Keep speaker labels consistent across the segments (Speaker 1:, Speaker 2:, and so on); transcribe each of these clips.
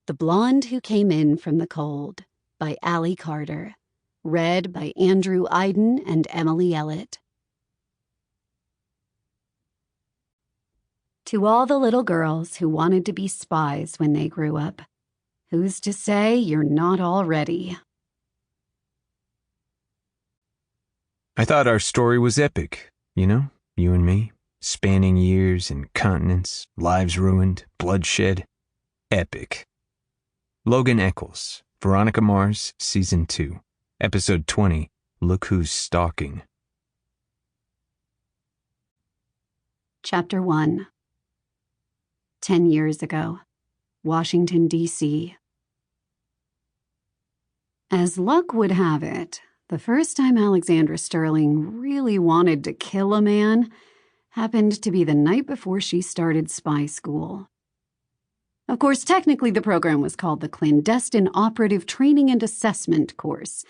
Speaker 1: The Blonde Who Came In from the Cold by Allie Carter. Read by Andrew Eiden and Emily Ellett. To all the little girls who wanted to be spies when they grew up, who's to say you're not already?
Speaker 2: I thought our story was epic, you and me, spanning years and continents, lives ruined, bloodshed. Epic. Logan Eccles, Veronica Mars, Season 2, Episode 20, Look Who's Stalking.
Speaker 1: Chapter 1. 10 years ago, Washington, D.C. As luck would have it, the first time Alexandra Sterling really wanted to kill a man happened to be the night before she started spy school. Of course, technically the program was called the Clandestine Operative Training and Assessment Course,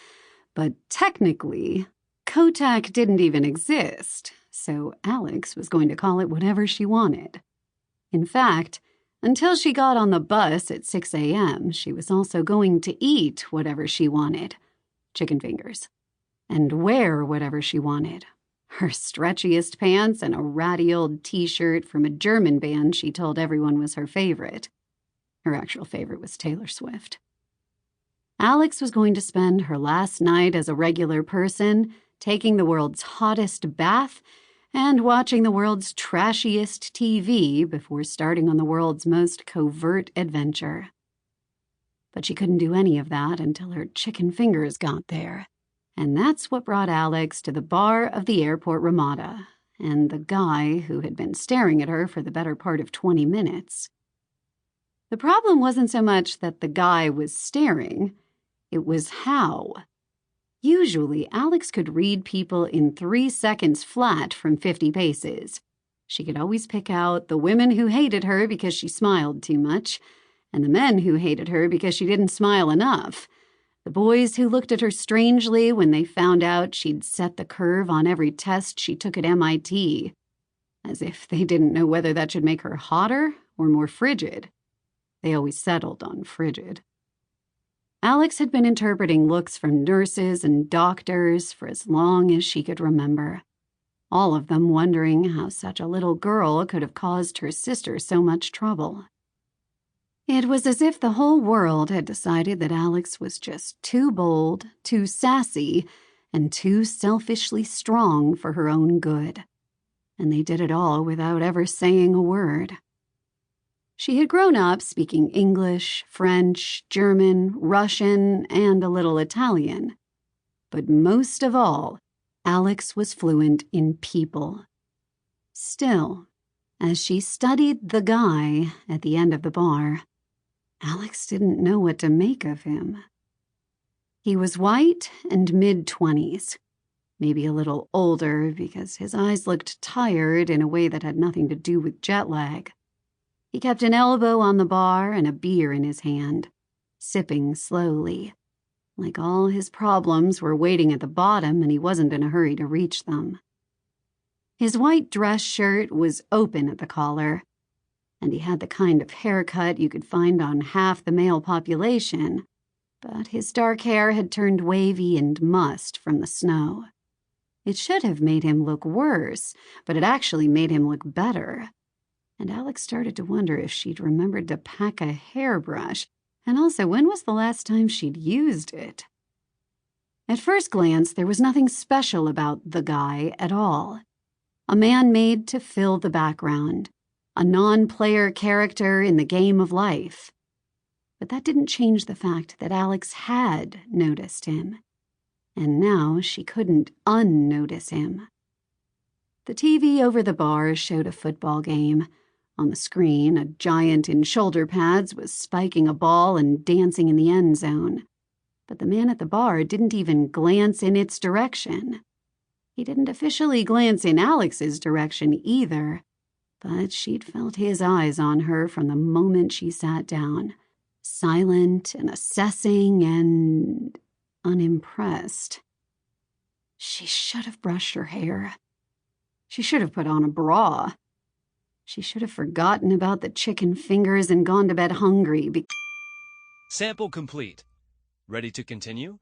Speaker 1: but technically, COTAC didn't even exist, so Alex was going to call it whatever she wanted. In fact, until she got on the bus at 6 a.m., she was also going to eat whatever she wanted, chicken fingers, and wear whatever she wanted, her stretchiest pants and a ratty old t-shirt from a German band she told everyone was her favorite. Her actual favorite was Taylor Swift. Alex was going to spend her last night as a regular person, taking the world's hottest bath and watching the world's trashiest TV before starting on the world's most covert adventure. But she couldn't do any of that until her chicken fingers got there. And that's what brought Alex to the bar of the airport Ramada, and the guy who had been staring at her for the better part of 20 minutes. The problem wasn't so much that the guy was staring, it was how. Usually, Alex could read people in 3 seconds flat from 50 paces. She could always pick out the women who hated her because she smiled too much, and the men who hated her because she didn't smile enough. The boys who looked at her strangely when they found out she'd set the curve on every test she took at MIT, as if they didn't know whether that should make her hotter or more frigid. They always settled on frigid. Alex had been interpreting looks from nurses and doctors for as long as she could remember, all of them wondering how such a little girl could have caused her sister so much trouble. It was as if the whole world had decided that Alex was just too bold, too sassy, and too selfishly strong for her own good. And they did it all without ever saying a word. She had grown up speaking English, French, German, Russian, and a little Italian. But most of all, Alex was fluent in people. Still, as she studied the guy at the end of the bar, Alex didn't know what to make of him. He was white and mid-20s, maybe a little older because his eyes looked tired in a way that had nothing to do with jet lag. He kept an elbow on the bar and a beer in his hand, sipping slowly, like all his problems were waiting at the bottom and he wasn't in a hurry to reach them. His white dress shirt was open at the collar, and he had the kind of haircut you could find on half the male population, but his dark hair had turned wavy and mussed from the snow. It should have made him look worse, but it actually made him look better. And Alex started to wonder if she'd remembered to pack a hairbrush, and also when was the last time she'd used it. At first glance, there was nothing special about the guy at all. A man made to fill the background, a non-player character in the game of life. But that didn't change the fact that Alex had noticed him, and now she couldn't unnotice him. The TV over the bar showed a football game. On the screen, a giant in shoulder pads was spiking a ball and dancing in the end zone. But the man at the bar didn't even glance in its direction. He didn't officially glance in Alex's direction either, but she'd felt his eyes on her from the moment she sat down, silent and assessing and unimpressed. She should have brushed her hair. She should have put on a bra. She should have forgotten about the chicken fingers and gone to bed hungry.
Speaker 3: Sample complete. Ready to continue?